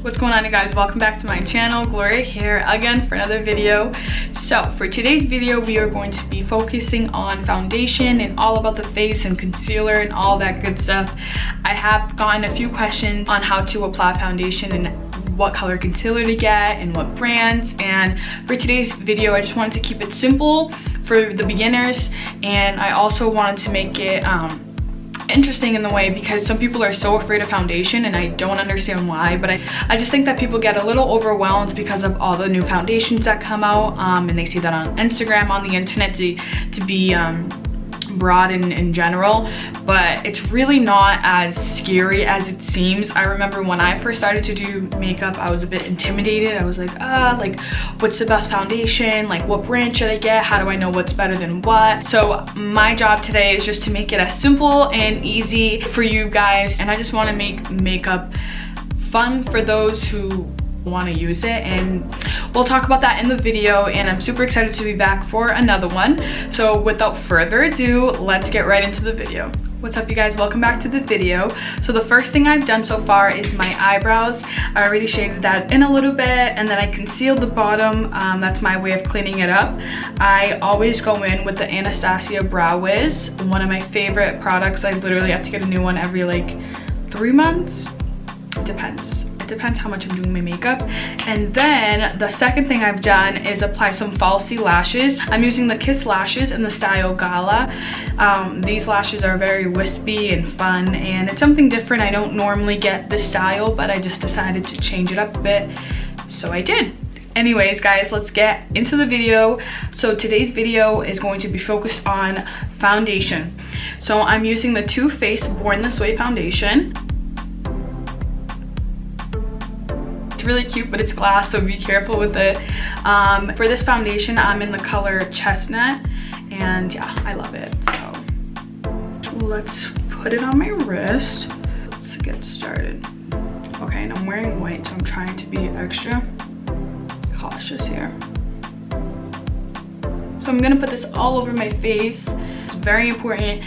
What's going on, you guys? Welcome back to my channel. Gloria here again for another video. So for today's video, we are going to be focusing on foundation and all about the face and concealer and all that good stuff. I have gotten a few questions on how to apply foundation and what color concealer to get and what brands, and for today's video I just wanted to keep it simple for the beginners, and I also wanted to make it interesting in the way because some people are so afraid of foundation and I don't understand why, but I just think that people get a little overwhelmed because of all the new foundations that come out, and they see that on Instagram, on the internet, to be broad in general, but it's really not as scary as it seems. I remember when I first started to do makeup, I was a bit intimidated. I was like, what's the best foundation? Like, what brand should I get? How do I know what's better than what? So my job today is just to make it as simple and easy for you guys, and I just want to make makeup fun for those who want to use it, and we'll talk about that in the video, and I'm super excited to be back for another one. So without further ado, let's get right into the video. What's up, you guys? Welcome back to the video. So the first thing I've done so far is my eyebrows. I already shaded that in a little bit, and then I concealed the bottom. That's my way of cleaning it up. I always go in with the Anastasia Brow Wiz, one of my favorite products. I literally have to get a new one every like 3 months. It depends how much I'm doing my makeup. And then the second thing I've done is apply some falsy lashes. I'm using the Kiss lashes in the style Gala. These lashes are very wispy and fun, and it's something different. I don't normally get this style, but I just decided to change it up a bit, so I did. Anyways, guys, let's get into the video. So today's video is going to be focused on foundation. So I'm using the Too Faced Born This Way foundation. It's really cute, but it's glass, so be careful with it. For this foundation, I'm in the color Chestnut, and yeah, I love it. So let's put it on my wrist. Let's get started. Okay, and I'm wearing white, so I'm trying to be extra cautious here. So I'm gonna put this all over my face. It's very important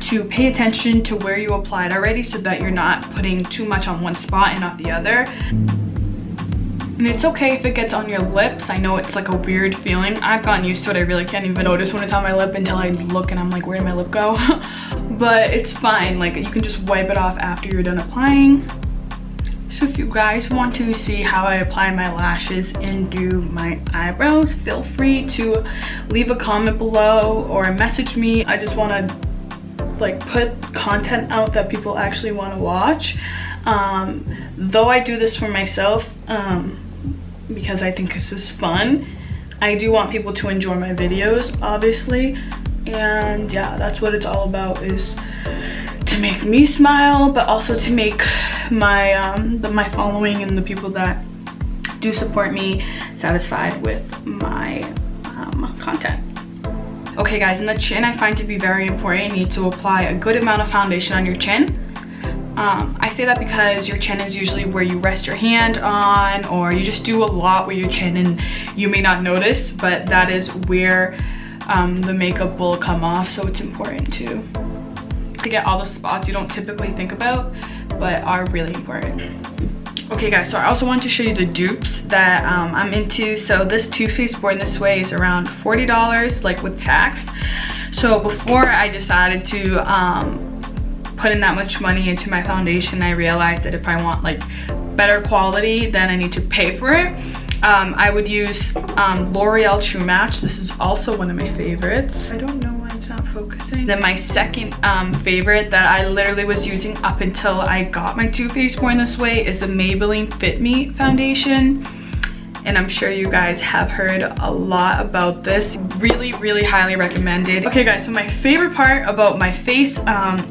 to pay attention to where you applied already so that you're not putting too much on one spot and not the other. And it's okay if it gets on your lips. I know it's like a weird feeling. I've gotten used to it. I really can't even notice when it's on my lip until I look and I'm like, where did my lip go? But it's fine. Like, you can just wipe it off after you're done applying. So if you guys want to see how I apply my lashes and do my eyebrows, feel free to leave a comment below or message me. I just want to like put content out that people actually want to watch. Though I do this for myself, because I think this is fun, I do want people to enjoy my videos, obviously, and yeah, that's what it's all about, is to make me smile, but also to make my my following and the people that do support me satisfied with my content. Okay, guys, in the chin, I find to be very important. You need to apply a good amount of foundation on your chin. I say that because your chin is usually where you rest your hand on, or you just do a lot with your chin and you may not notice, but that is where the makeup will come off. So it's important to get all the spots you don't typically think about but are really important. Okay, guys, so I also want to show you the dupes that I'm into. So this Too Faced Born This Way is around $40, like with tax. So before I decided to put in that much money into my foundation, I realized that if I want like better quality, then I need to pay for it. I would use L'Oreal True Match. This is also one of my favorites. I don't know why it's not focusing. Then my second favorite that I literally was using up until I got my Too Faced Born This Way is the Maybelline Fit Me foundation. And I'm sure you guys have heard a lot about this. Really, really highly recommended. Okay, guys, so my favorite part about my face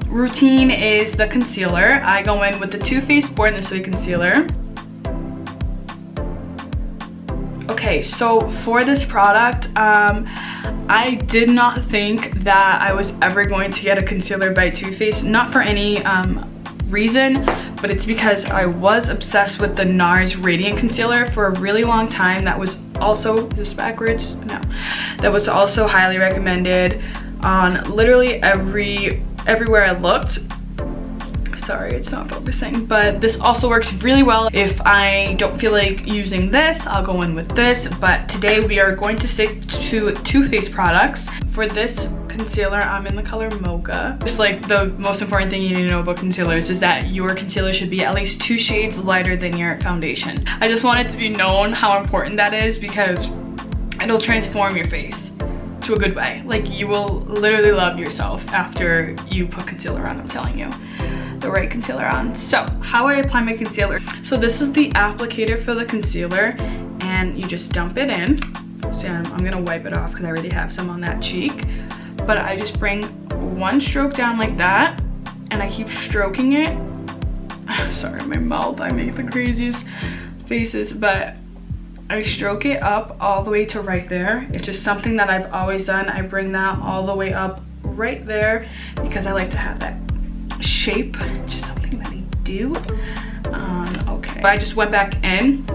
routine is the concealer. I go in with the Too Faced Born This Way concealer. Okay, so for this product, I did not think that I was ever going to get a concealer by Too Faced. Not for any reason, but it's because I was obsessed with the NARS Radiant Concealer for a really long time. That was also, just backwards, no, that was also highly recommended on literally everywhere I looked. Sorry, it's not focusing, but this also works really well. If I don't feel like using this, I'll go in with this, but today we are going to stick to Too Faced products. For this concealer, I'm in the color Mocha. Just like the most important thing you need to know about concealers is that your concealer should be at least 2 shades lighter than your foundation. I just want it to be known how important that is because it'll transform your face to a good way. Like, you will literally love yourself after you put concealer on, I'm telling you. The right concealer on. So how I apply my concealer. So this is the applicator for the concealer, and you just dump it in. So I'm gonna wipe it off because I already have some on that cheek. But I just bring one stroke down like that, and I keep stroking it. Sorry, my mouth, I make the craziest faces, but I stroke it up all the way to right there. It's just something that I've always done. I bring that all the way up right there because I like to have that shape. It's just something that I do. Okay, I just went back in,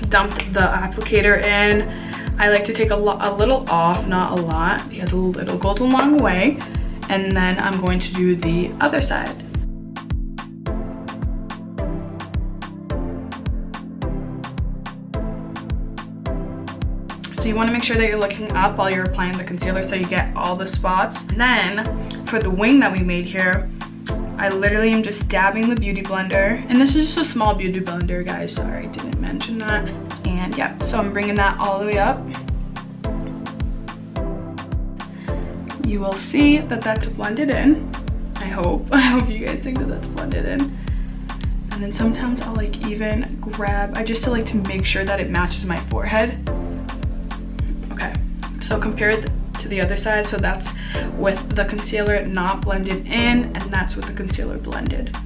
dumped the applicator in. I like to take a little off, not a lot, because a little goes a long way. And then I'm going to do the other side. So you want to make sure that you're looking up while you're applying the concealer so you get all the spots. And then for the wing that we made here, I literally am just dabbing the beauty blender. And this is just a small beauty blender, guys. Sorry, I didn't mention that. And yeah, so I'm bringing that all the way up. You will see that that's blended in. I hope you guys think that that's blended in. And then sometimes I'll like even grab, I just like to make sure that it matches my forehead. Okay, so compared to the other side, so that's with the concealer not blended in, and that's with the concealer blended.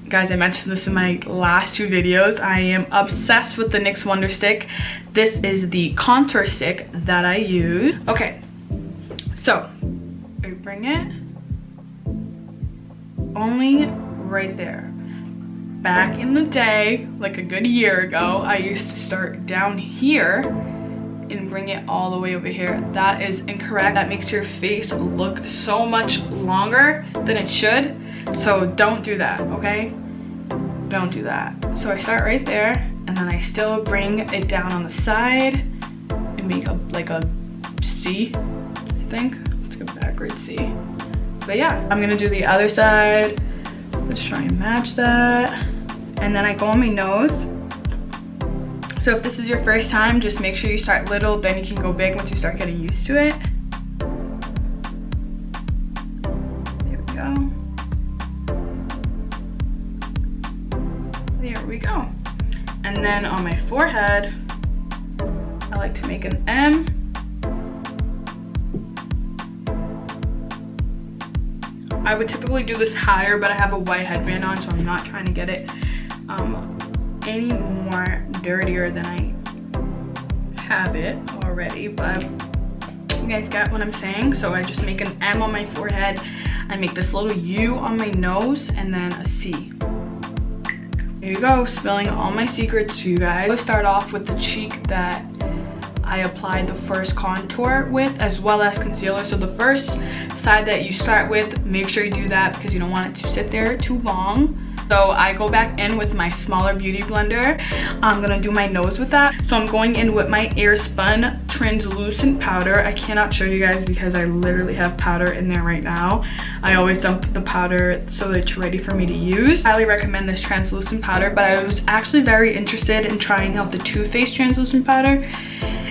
Guys, I mentioned this in my last 2 videos. I am obsessed with the NYX Wonder Stick. This is the contour stick that I use. Okay, so I bring it only right there. Back in the day, like a good year ago, I used to start down here and bring it all the way over here. That is incorrect. That makes your face look so much longer than it should. So don't do that, okay? Don't do that. So I start right there, and then I still bring it down on the side and make like a C, I think. Let's go backwards C. But yeah, I'm gonna do the other side. Let's try and match that. And then I go on my nose. So if this is your first time, just make sure you start little, then you can go big once you start getting used to it. There we go. There we go. And then on my forehead, I like to make an M. I would typically do this higher, but I have a white headband on, so I'm not trying to get it any more dirtier than I have it already, but you guys get what I'm saying. So I just make an M on my forehead, I make this little U on my nose, and then a C. There you go, spilling all my secrets to you guys. Let's start off with the cheek that I applied the first contour with, as well as concealer. So the first side that you start with, make sure you do that because you don't want it to sit there too long. So I go back in with my smaller beauty blender. I'm gonna do my nose with that. So I'm going in with my Airspun translucent powder. I cannot show you guys because I literally have powder in there right now. I always dump the powder so that it's ready for me to use. Highly recommend this translucent powder, but I was actually very interested in trying out the Too Faced translucent powder.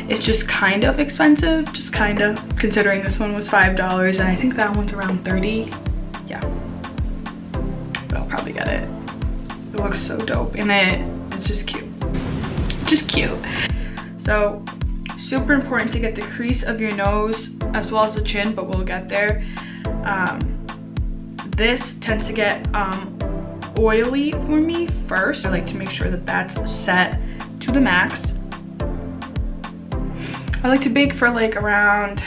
It's just kind of expensive, just kind of, considering this one was $5 and I think that one's around 30. Yeah. But I'll probably get it. It looks so dope and it's just cute. Just cute. So super important to get the crease of your nose as well as the chin, but we'll get there. This tends to get oily for me first. I like to make sure that that's set to the max. I like to bake for like around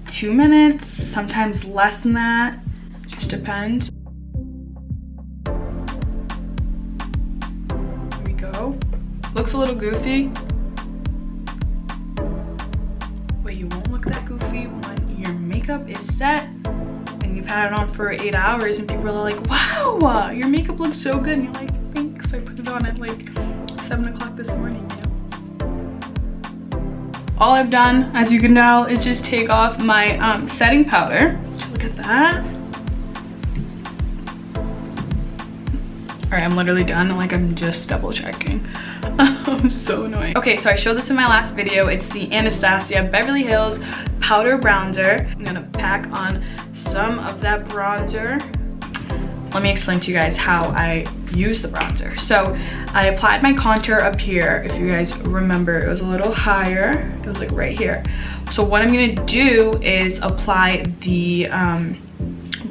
2 minutes, sometimes less than that, just depends. There we go. Looks a little goofy, but you won't look that goofy when your makeup is set and you've had it on for 8 hours and people are like, wow, your makeup looks so good. And you're like, thanks. I put it on at like 7 o'clock this morning, you know? All I've done, as you can tell, is just take off my setting powder. Look at that. All right, I'm literally done. Like, I'm just double checking. I'm so annoying. Okay, so I showed this in my last video. It's the Anastasia Beverly Hills Powder Bronzer. I'm gonna pack on some of that bronzer. Let me explain to you guys how I use the bronzer. So I applied my contour up here. If you guys remember, it was a little higher. It was like right here. So what I'm gonna do is apply the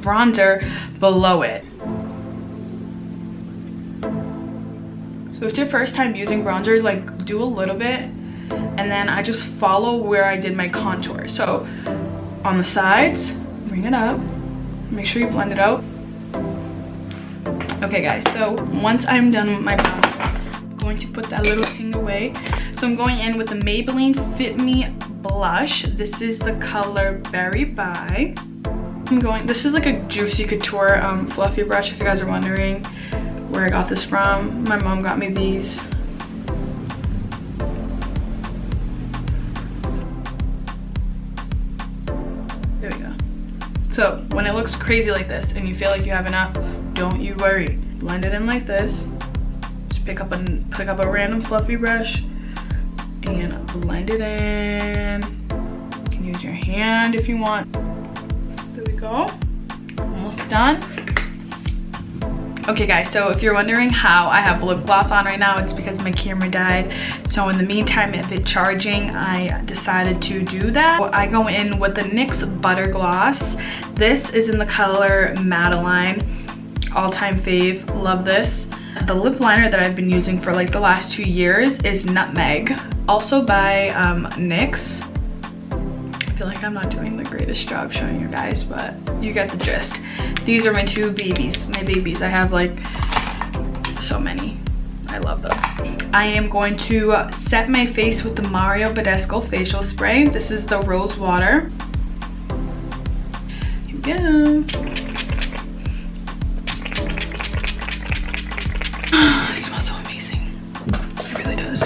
bronzer below it. So if it's your first time using bronzer, like do a little bit, and then I just follow where I did my contour. So on the sides, bring it up, make sure you blend it out. Okay guys, so once I'm done with my bronzer, I'm going to put that little thing away. So I'm going in with the Maybelline Fit Me blush. This is the color Berry Bye. This is like a Juicy Couture fluffy brush, if you guys are wondering where I got this from. My mom got me these. There we go. So when it looks crazy like this and you feel like you have enough, don't you worry. Blend it in like this. Just pick up a random fluffy brush and blend it in. You can use your hand if you want. There we go. Almost done. Okay guys, so if you're wondering how I have lip gloss on right now, it's because my camera died. So in the meantime, if it's charging, I decided to do that. I go in with the NYX Butter Gloss. This is in the color Madeline. All-time fave, love this. The lip liner that I've been using for like the last 2 years is Nutmeg, also by NYX. I feel like I'm not doing the greatest job showing you guys, but you get the gist. These are my two babies, my babies. I have like so many. I love them. I am going to set my face with the Mario Badescu facial spray. This is the Rose Water. Here we go. It smells so amazing. It really does.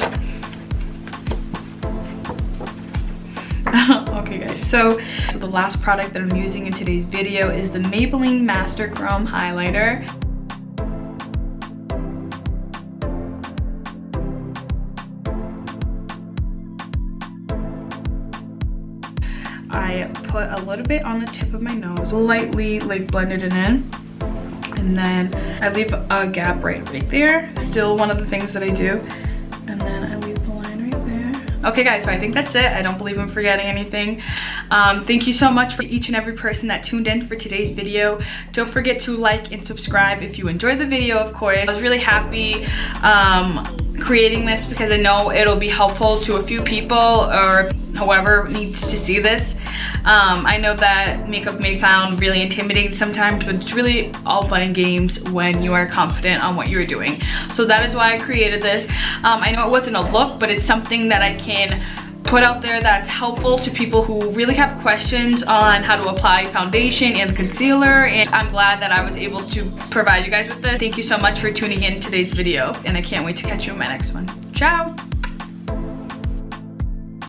Okay guys, so the last product that I'm using in today's video is the Maybelline Master Chrome Highlighter. I put a little bit on the tip of my nose, lightly like blended it in, and then I leave a gap right there. Still one of the things that I do, and then I leave the line right there. Okay guys, so I think that's it. I don't believe I'm forgetting anything. Thank you so much for each and every person that tuned in for today's video. Don't forget to like and subscribe if you enjoyed the video, of course. I was really happy creating this because I know it'll be helpful to a few people or whoever needs to see this. I know that makeup may sound really intimidating sometimes, but it's really all fun and games when you are confident on what you're doing. So that is why I created this. I know it wasn't a look, but it's something that I can put out there that's helpful to people who really have questions on how to apply foundation and concealer, and I'm glad that I was able to provide you guys with this. Thank you so much for tuning in today's video, and I can't wait to catch you in my next one. Ciao!